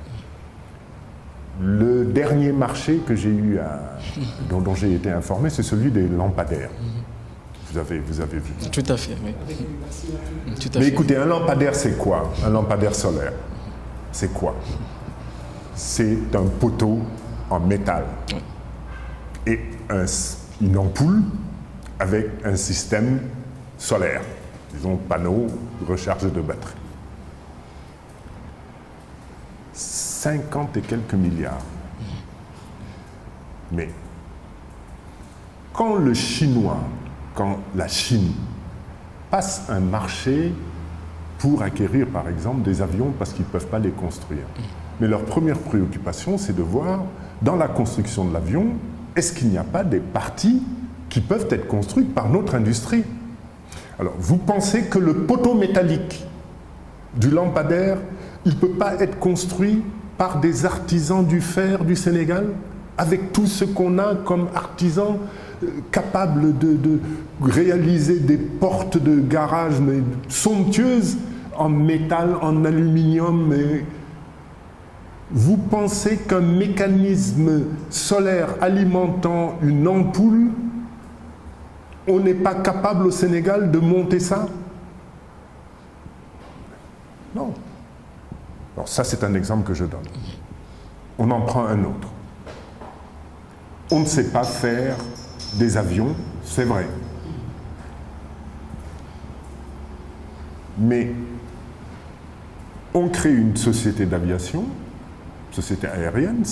Le dernier marché que j'ai eu dont j'ai été informé, c'est celui des lampadaires. Vous avez vu. Tout à fait, oui. Tout à fait. Écoutez, un lampadaire, c'est quoi? Un lampadaire solaire, c'est quoi? C'est un poteau en métal et une ampoule avec un système solaire, disons panneau, recharge de batterie. 50 et quelques milliards. Mais quand la Chine passe un marché pour acquérir par exemple des avions parce qu'ils ne peuvent pas les construire, mais leur première préoccupation, c'est de voir dans la construction de l'avion, est-ce qu'il n'y a pas des parties qui peuvent être construites par notre industrie? Alors, vous pensez que le poteau métallique du lampadaire, il ne peut pas être construit par des artisans du fer du Sénégal, avec tout ce qu'on a comme artisans capables de réaliser des portes de garage mais somptueuses en métal, en aluminium. Vous pensez qu'un mécanisme solaire alimentant une ampoule, on n'est pas capable au Sénégal de monter ça? Non. Alors ça, c'est un exemple que je donne. On en prend un autre. On ne sait pas faire des avions, c'est vrai. Mais on crée une société d'aviation, société aérienne,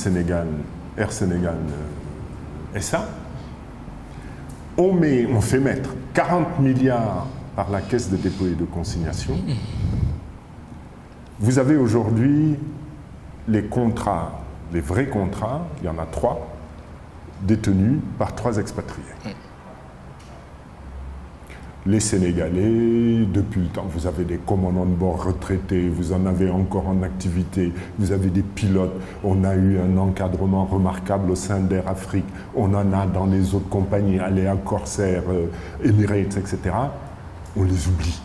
Air Sénégal SA. On fait mettre 40 milliards par la Caisse de dépôt et de consignation. Vous avez aujourd'hui les contrats, les vrais contrats, il y en a 3, détenus par 3 expatriés. Les Sénégalais, depuis le temps, vous avez des commandants de bord retraités, vous en avez encore en activité, vous avez des pilotes, on a eu un encadrement remarquable au sein d'Air Afrique, on en a dans les autres compagnies, Aléa, Corsair, Emirates, etc. On les oublie.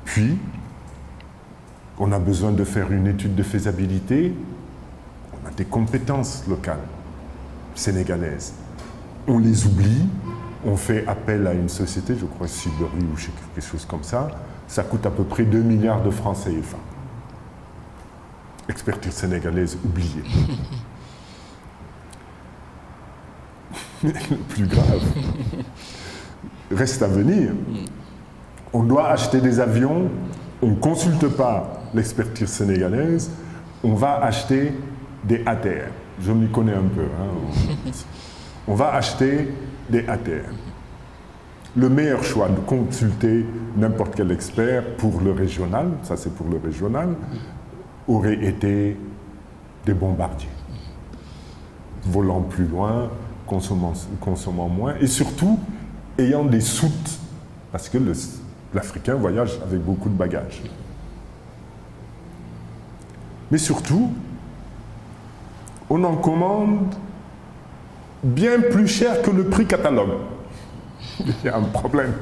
Puis, on a besoin de faire une étude de faisabilité, on a des compétences locales, sénégalaises. On les oublie, on fait appel à une société, je crois Siberi ou quelque chose comme ça coûte à peu près 2 milliards de francs CFA. Expertise sénégalaise oubliée. le plus grave reste à venir. On doit acheter des avions, on ne consulte pas l'expertise sénégalaise, on va acheter des ATR. Je m'y connais un peu. On va acheter des ATR. Le meilleur choix de consulter n'importe quel expert pour le régional, ça c'est pour le régional, aurait été des bombardiers. Volant plus loin, consommant moins et surtout ayant des soutes, parce que l'Africain voyage avec beaucoup de bagages. Mais surtout, on en commande bien plus cher que le prix catalogue. Il y a un problème.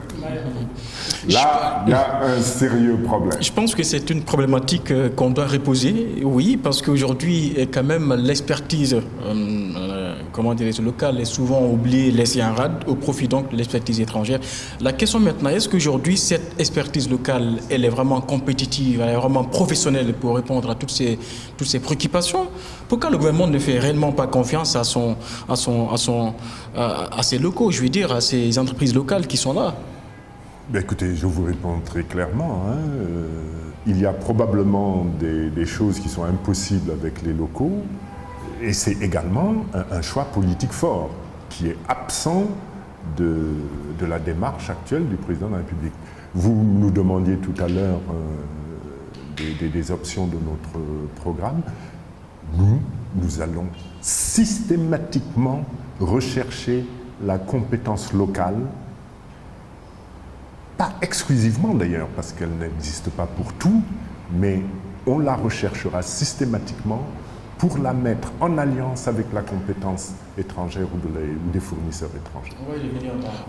Là, il y a un sérieux problème. Je pense que c'est une problématique qu'on doit reposer, oui, parce qu'aujourd'hui, quand même, l'expertise locale est souvent oubliée, laissée en rade, au profit donc de l'expertise étrangère. La question maintenant, est-ce qu'aujourd'hui, cette expertise locale, elle est vraiment compétitive, elle est vraiment professionnelle pour répondre à toutes ces préoccupations? Pourquoi le gouvernement ne fait réellement pas confiance à ces locaux, je veux dire, à ces entreprises locales qui sont là? Écoutez, je vous réponds très clairement. Il y a probablement des choses qui sont impossibles avec les locaux, et c'est également un choix politique fort qui est absent de la démarche actuelle du président de la République. Vous nous demandiez tout à l'heure des options de notre programme. Nous allons systématiquement rechercher la compétence locale, pas exclusivement d'ailleurs, parce qu'elle n'existe pas pour tout, mais on la recherchera systématiquement pour la mettre en alliance avec la compétence étrangère ou des fournisseurs étrangers.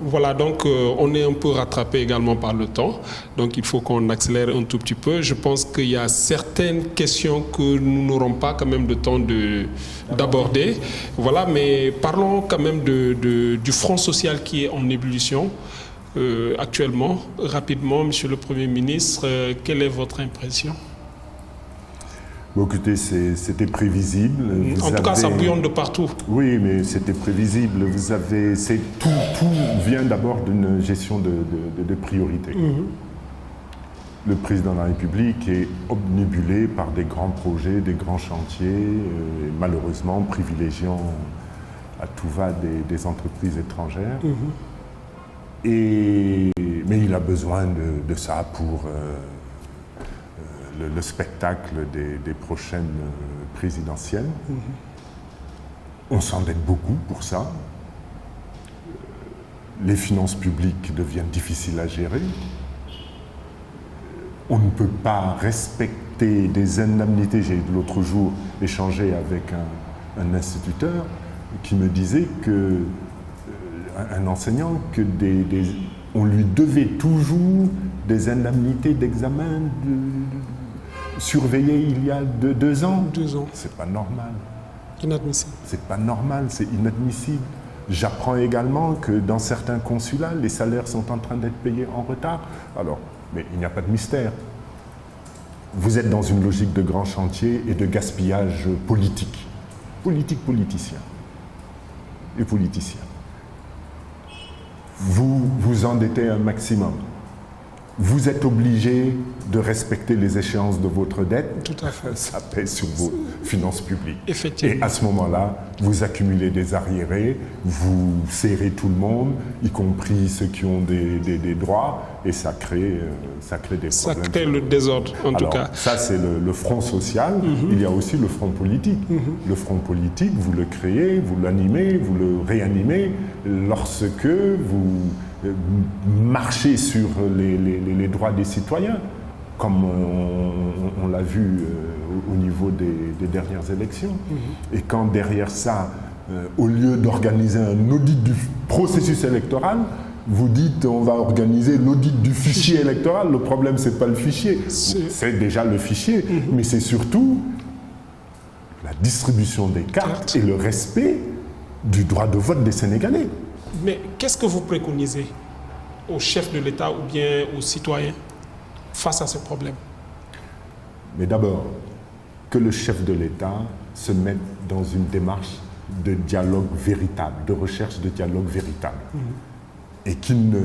Voilà, donc on est un peu rattrapé également par le temps, donc il faut qu'on accélère un tout petit peu. Je pense qu'il y a certaines questions que nous n'aurons pas quand même le temps d'aborder. Voilà, mais parlons quand même du Front social qui est en ébullition actuellement. Rapidement, Monsieur le Premier ministre, quelle est votre impression ? Bon, écoutez, c'était prévisible. En tout cas, ça bouillonne de partout. Oui, mais c'était prévisible. Tout vient d'abord d'une gestion de priorité. Le président de la République est obnubilé par des grands projets, des grands chantiers, et malheureusement privilégiant à tout va des entreprises étrangères. Mais il a besoin de ça pour le spectacle des prochaines présidentielles. On s'endette beaucoup pour ça. Les finances publiques deviennent difficiles à gérer. On ne peut pas respecter des indemnités. J'ai l'autre jour échangé avec un instituteur qui me disait un enseignant, on lui devait toujours des indemnités d'examen surveillées il y a 2 ans. 2 ans. C'est pas normal. Inadmissible. C'est pas normal, c'est inadmissible. J'apprends également que dans certains consulats, les salaires sont en train d'être payés en retard. Alors, mais il n'y a pas de mystère. Vous êtes dans une logique de grand chantier et de gaspillage politique. Politicien. Et politicien. Vous vous endettez un maximum. Vous êtes obligé de respecter les échéances de votre dette. Tout à fait. Ça pèse sur vos finances publiques. Effectivement. Et à ce moment-là, vous accumulez des arriérés, vous serrez tout le monde, y compris ceux qui ont des droits, et ça crée des problèmes. Ça crée le désordre, en tout cas. Ça, c'est le front social. Il y a aussi le front politique. Le front politique, vous le créez, vous l'animez, vous le réanimez lorsque vous marcher sur les droits des citoyens, comme on l'a vu au niveau des dernières élections. Et quand derrière ça, au lieu d'organiser un audit du processus électoral, vous dites on va organiser l'audit du fichier électoral. Le problème, c'est pas le fichier, c'est déjà le fichier, mais c'est surtout la distribution des cartes et le respect du droit de vote des Sénégalais. Mais qu'est-ce que vous préconisez aux chefs de l'État ou bien aux citoyens face à ce problème? Mais d'abord, que le chef de l'État se mette dans une démarche de dialogue véritable, de recherche de dialogue véritable. Et qu'ils ne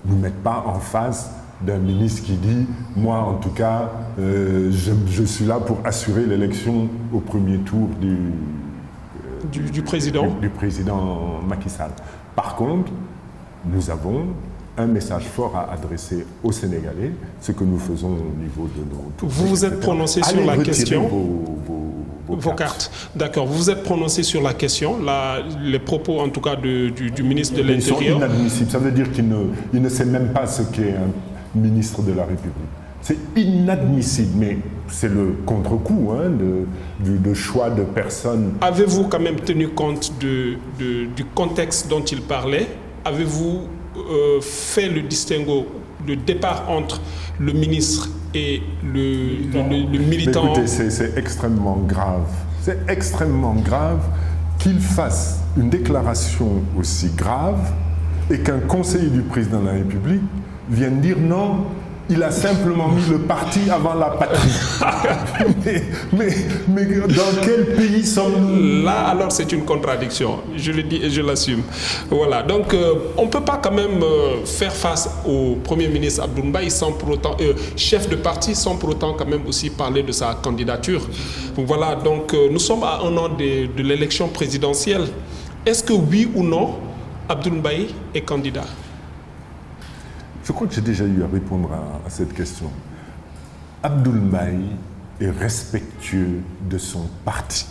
nous mettent pas en face d'un ministre qui dit « Moi, en tout cas, je suis là pour assurer l'élection au premier tour du président. Du président Macky Sall. » Par contre, nous avons un message fort à adresser aux Sénégalais, ce que nous faisons au niveau de nos... Vous vous êtes prononcé sur la question. Vos cartes. D'accord. Vous vous êtes prononcé sur la question, les propos en tout cas du ministre de l'Intérieur. Ils sont inadmissibles. Ça veut dire qu'il ne sait même pas ce qu'est un ministre de la République. C'est inadmissible, mais c'est le contre-coup de choix de personnes. Avez-vous quand même tenu compte du contexte dont il parlait? Avez-vous fait le distinguo, le départ entre le ministre et le militant? Écoutez, c'est extrêmement grave. C'est extrêmement grave qu'il fasse une déclaration aussi grave et qu'un conseiller du président de la République vienne dire non, il a simplement mis le parti avant la patrie. mais dans quel pays sommes-nous? Là, alors, c'est une contradiction. Je le dis et je l'assume. Voilà. Donc, on ne peut pas quand même faire face au Premier ministre Abdoul Mbaye sans pour autant, chef de parti, sans pour autant quand même aussi parler de sa candidature. Voilà. Donc, nous sommes à un an de l'élection présidentielle. Est-ce que oui ou non, Abdoul Mbaye est candidat? Je crois que j'ai déjà eu à répondre à cette question. Abdoul Mbaye est respectueux de son parti.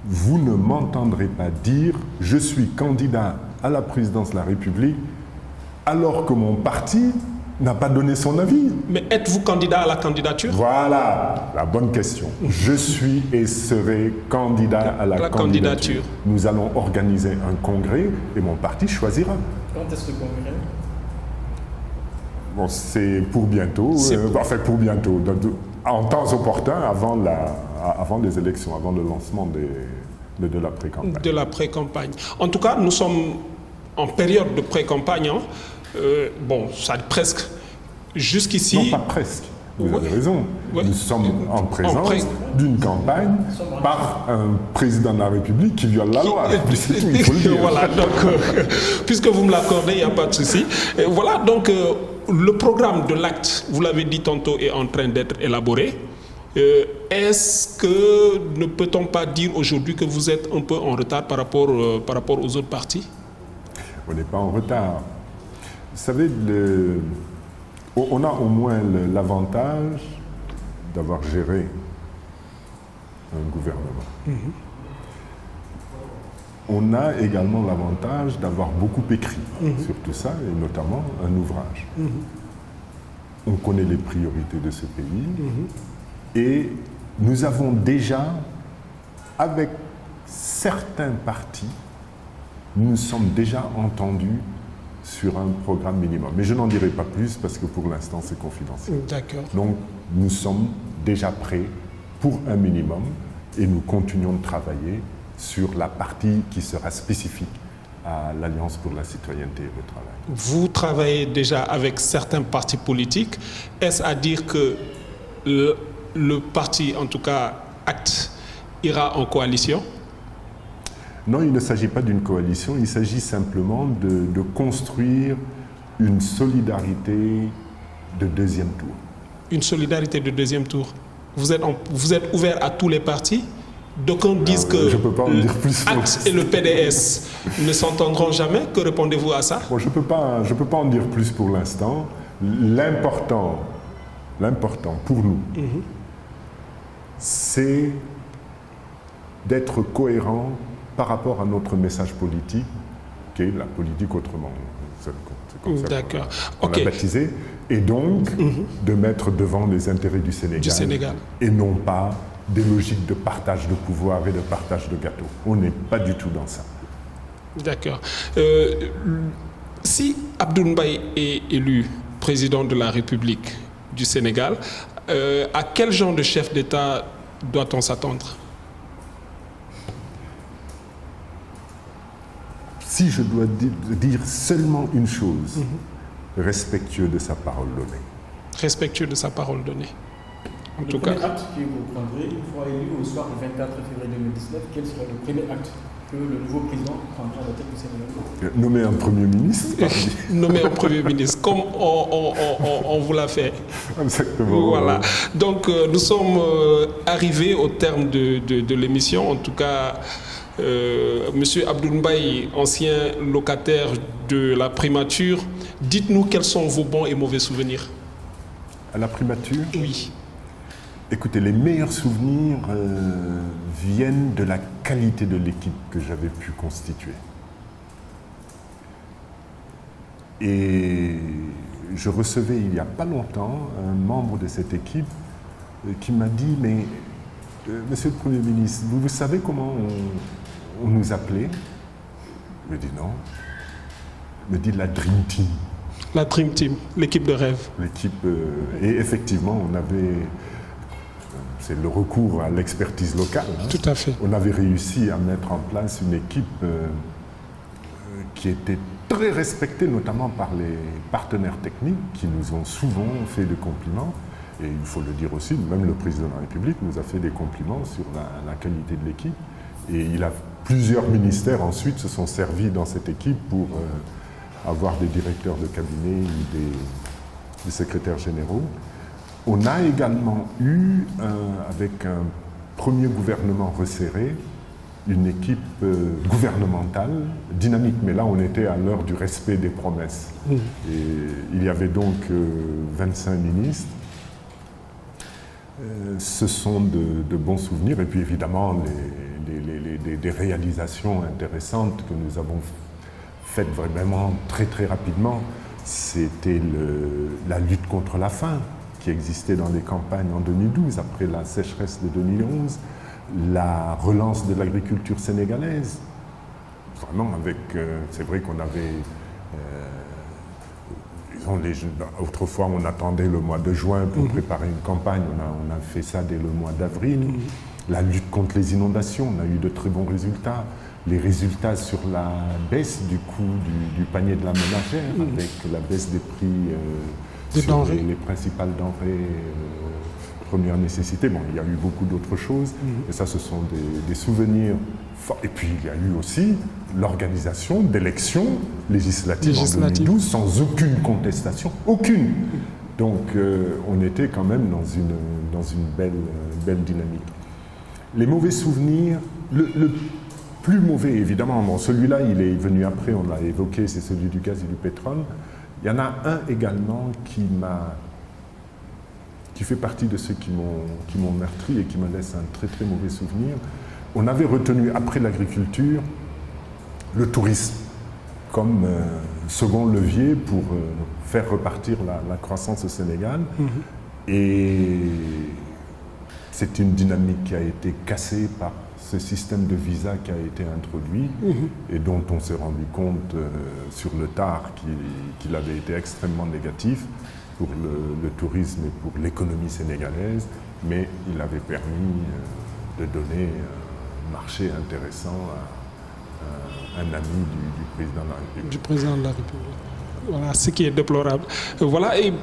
Vous ne m'entendrez pas dire « je suis candidat à la présidence de la République » alors que mon parti n'a pas donné son avis. Mais êtes-vous candidat à la candidature? Voilà la bonne question. Je suis et serai candidat à la candidature. Nous allons organiser un congrès et mon parti choisira. Quand est-ce le congrès? Bon, c'est pour bientôt, pour bientôt, en temps opportun, avant les élections, avant le lancement de la pré-campagne. De la pré-campagne. En tout cas, nous sommes en période de pré-campagne. Bon, ça presque jusqu'ici. Non, pas presque. Vous avez raison. Oui. Nous sommes en présence d'une campagne par un président de la République qui viole la loi. C'est tout, il faut le dire. Voilà, donc, puisque vous me l'accordez, il n'y a pas de souci. Voilà, donc, le programme de l'acte, vous l'avez dit tantôt, est en train d'être élaboré. Est-ce que ne peut-on pas dire aujourd'hui que vous êtes un peu en retard par rapport aux autres partis? On n'est pas en retard. Vous savez, on a au moins l'avantage d'avoir géré un gouvernement. On a également l'avantage d'avoir beaucoup écrit sur tout ça, et notamment un ouvrage. On connaît les priorités de ce pays, et nous avons déjà, avec certains partis, nous sommes déjà entendus sur un programme minimum. Mais je n'en dirai pas plus parce que pour l'instant c'est confidentiel. D'accord. Donc nous sommes déjà prêts pour un minimum et nous continuons de travailler sur la partie qui sera spécifique à l'Alliance pour la citoyenneté et le travail. Vous travaillez déjà avec certains partis politiques. Est-ce à dire que le parti, en tout cas ACT, ira en coalition? Non, il ne s'agit pas d'une coalition, il s'agit simplement de construire une solidarité de deuxième tour. Une solidarité de deuxième tour. Vous êtes ouvert à tous les partis? D'aucuns disent que je peux pas en dire plus ACT et le PDS ne s'entendront jamais. Que répondez-vous à ça? Bon, je peux pas en dire plus pour l'instant. L'important pour nous, c'est d'être cohérent par rapport à notre message politique, qui est la politique autrement. C'est comme ça qu'on l'a baptisé. Et donc, de mettre devant les intérêts du Sénégal. Et non pas des logiques de partage de pouvoir et de partage de gâteaux. On n'est pas du tout dans ça. D'accord. Si Abdoul Mbaye est élu président de la République du Sénégal, à quel genre de chef d'État doit-on s'attendre? Si je dois dire seulement une chose, respectueux de sa parole donnée. Respectueux de sa parole donnée. En tout cas. Le premier acte que vous prendrez une fois élu au soir du 24 février 2019, quel sera le premier acte que le nouveau président prendra à la tête du Sénégal? Nommer un Premier ministre. Nommer un Premier ministre, comme on vous l'a fait. Exactement. Voilà. Donc, nous sommes arrivés au terme de l'émission. En tout cas, Monsieur Abdoul Mbaye, ancien locataire de la primature, dites-nous quels sont vos bons et mauvais souvenirs. À la primature? Oui. Écoutez, les meilleurs souvenirs viennent de la qualité de l'équipe que j'avais pu constituer. Et je recevais il n'y a pas longtemps un membre de cette équipe qui m'a dit « Mais Monsieur le Premier ministre, vous savez comment on nous appelait ?» Je me dis « Non. » Il me dit « La Dream Team ». La Dream Team, l'équipe de rêve. L'équipe, et effectivement, on avait, c'est le recours à l'expertise locale. Hein. Tout à fait. On avait réussi à mettre en place une équipe qui était très respectée, notamment par les partenaires techniques qui nous ont souvent fait des compliments. Et il faut le dire aussi, même le président de la République nous a fait des compliments sur la qualité de l'équipe. Et plusieurs ministères ensuite se sont servis dans cette équipe pour avoir des directeurs de cabinet ou des secrétaires généraux. On a également eu, avec un premier gouvernement resserré, une équipe gouvernementale dynamique. Mais là, on était à l'heure du respect des promesses. Et il y avait donc 25 ministres. Ce sont de bons souvenirs. Et puis évidemment, des réalisations intéressantes que nous avons faites vraiment très très rapidement. C'était la lutte contre la faim qui existait dans les campagnes en 2012, après la sécheresse de 2011, la relance de l'agriculture sénégalaise. Vraiment avec, c'est vrai qu'on avait, autrefois on attendait le mois de juin pour préparer une campagne, on a fait ça dès le mois d'avril. La lutte contre les inondations, on a eu de très bons résultats. Les résultats sur la baisse du coût du panier de la ménagère, avec la baisse des prix sur les principales denrées première nécessité. Bon, il y a eu beaucoup d'autres choses, et ça, ce sont des souvenirs forts. Et puis, il y a eu aussi l'organisation d'élections législatives en 2012 sans aucune contestation, aucune. Donc, on était quand même dans une belle dynamique. Les mauvais souvenirs, le plus mauvais, évidemment, bon, celui-là, il est venu après, on l'a évoqué, c'est celui du gaz et du pétrole. Il y en a un également qui fait partie de ceux qui m'ont meurtri et qui me laisse un très très mauvais souvenir. On avait retenu, après l'agriculture, le tourisme comme second levier pour faire repartir la croissance au Sénégal. Et c'est une dynamique qui a été cassée par ce système de visa qui a été introduit et dont on s'est rendu compte sur le tard qu'il avait été extrêmement négatif pour le tourisme et pour l'économie sénégalaise, mais il avait permis de donner un marché intéressant à un ami du président de la République. Du président de la République. Voilà, ce qui est déplorable. Voilà, et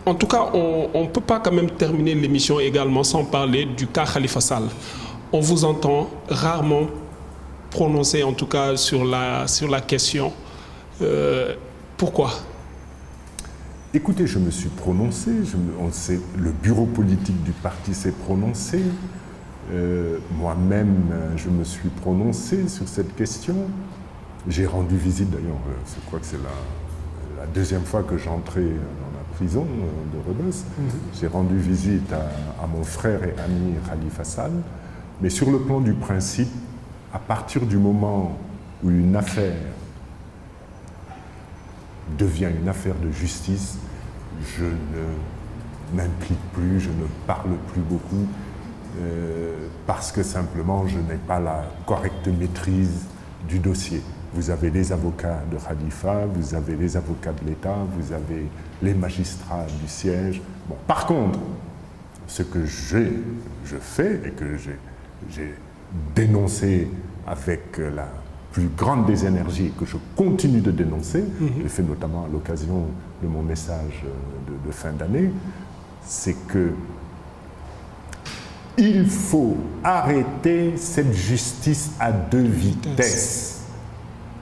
en tout cas, on ne peut pas quand même terminer l'émission également sans parler du cas Khalifa Sall. On vous entend rarement prononcer, en tout cas, sur la question. Pourquoi ? Écoutez, je me suis prononcé, le bureau politique du parti s'est prononcé, moi-même je me suis prononcé sur cette question. J'ai rendu visite d'ailleurs, je crois que c'est la deuxième fois que j'entrais dans la prison de Rebeuss. J'ai rendu visite à mon frère et ami Khalifa Sall, mais sur le plan du principe, à partir du moment où une affaire devient une affaire de justice, je ne m'implique plus, je ne parle plus beaucoup, parce que simplement je n'ai pas la correcte maîtrise du dossier. Vous avez les avocats de Khalifa, vous avez les avocats de l'État, vous avez les magistrats du siège. Bon, par contre, ce que je fais et que j'ai dénoncé avec la plus grande des énergies, que je continue de dénoncer, je l'ai fait notamment à l'occasion de mon message de fin d'année, c'est que Il faut arrêter cette justice à deux vitesses.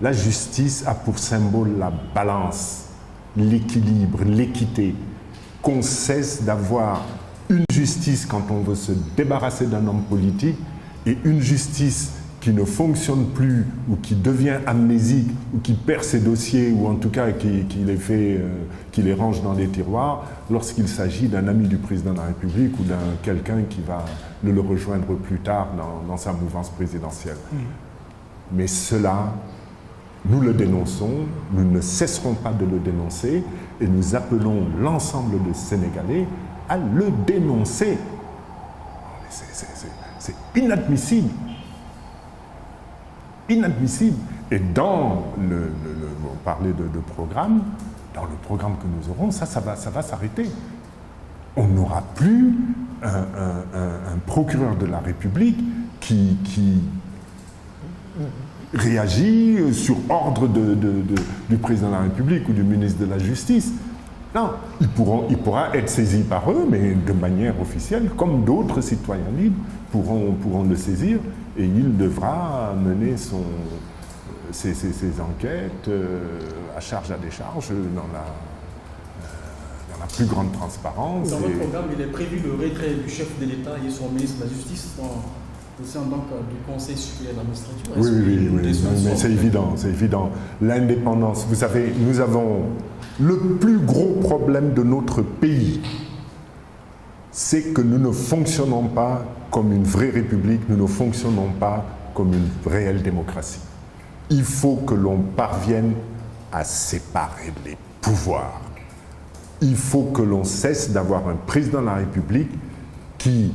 La justice a pour symbole la balance, l'équilibre, l'équité. Qu'on cesse d'avoir une justice quand on veut se débarrasser d'un homme politique et une justice qui ne fonctionne plus ou qui devient amnésique ou qui perd ses dossiers ou en tout cas qui les range dans les tiroirs lorsqu'il s'agit d'un ami du président de la République ou d'un quelqu'un qui va le rejoindre plus tard dans sa mouvance présidentielle. Mais cela, nous le dénonçons, nous ne cesserons pas de le dénoncer et nous appelons l'ensemble des Sénégalais à le dénoncer. C'est inadmissible. Inadmissible. Et dans on parlait de programme, dans le programme que nous aurons, ça va s'arrêter. On n'aura plus un procureur de la République qui réagit sur ordre du président de la République ou du ministre de la Justice. Non, il pourra être saisi par eux, mais de manière officielle, comme d'autres citoyens libres pourront le saisir, et il devra mener ses enquêtes à charge à décharge dans la plus grande transparence. Dans votre programme, il est prévu le retrait du chef de l'État et son ministre de la Justice au sein donc du Conseil supérieur d'administration. Oui, mais c'est évident. L'indépendance, vous savez, nous avons le plus gros problème de notre pays, c'est que nous ne fonctionnons pas comme une vraie république, nous ne fonctionnons pas comme une réelle démocratie. Il faut que l'on parvienne à séparer les pouvoirs. Il faut que l'on cesse d'avoir un président de la République qui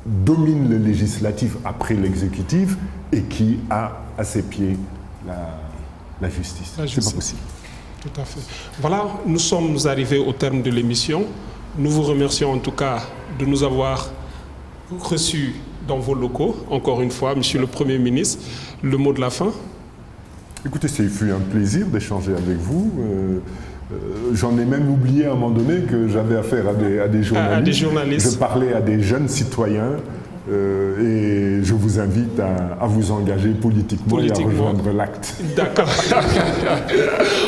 domine le législatif après l'exécutif et qui a à ses pieds la justice. C'est pas possible. Tout à fait. Voilà, nous sommes arrivés au terme de l'émission. Nous vous remercions en tout cas de nous avoir reçus dans vos locaux. Encore une fois, Monsieur le Premier ministre, le mot de la fin. Écoutez, ce fut un plaisir d'échanger avec vous. J'en ai même oublié à un moment donné que j'avais affaire à des journalistes. Je parlais à des jeunes citoyens et je vous invite à vous engager politiquement et à rejoindre l'acte. D'accord.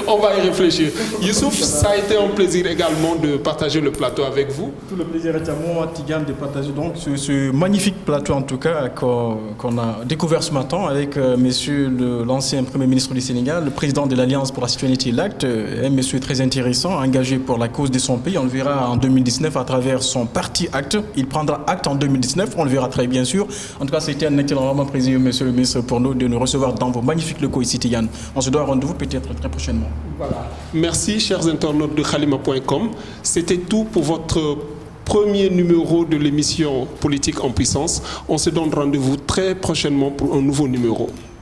On va y réfléchir. Youssouf, ça a été un plaisir également de partager le plateau avec vous. Tout le plaisir est à moi, Tigane, de partager donc ce magnifique plateau en tout cas qu'on a découvert ce matin avec monsieur l'ancien Premier ministre du Sénégal, le président de l'Alliance pour la citoyenneté et l'acte, un monsieur très intéressant, engagé pour la cause de son pays. On le verra en 2019 à travers son parti Acte. Il prendra acte en 2019, on le verra très bien sûr. En tout cas, c'était un excellent moment, président, monsieur le ministre, pour nous de nous recevoir dans vos magnifiques locaux ici, Tigane. On se donne rendez-vous peut-être très prochainement. Voilà. Merci, chers internautes de Halima.com. C'était tout pour votre premier numéro de l'émission Politique en puissance. On se donne rendez-vous très prochainement pour un nouveau numéro.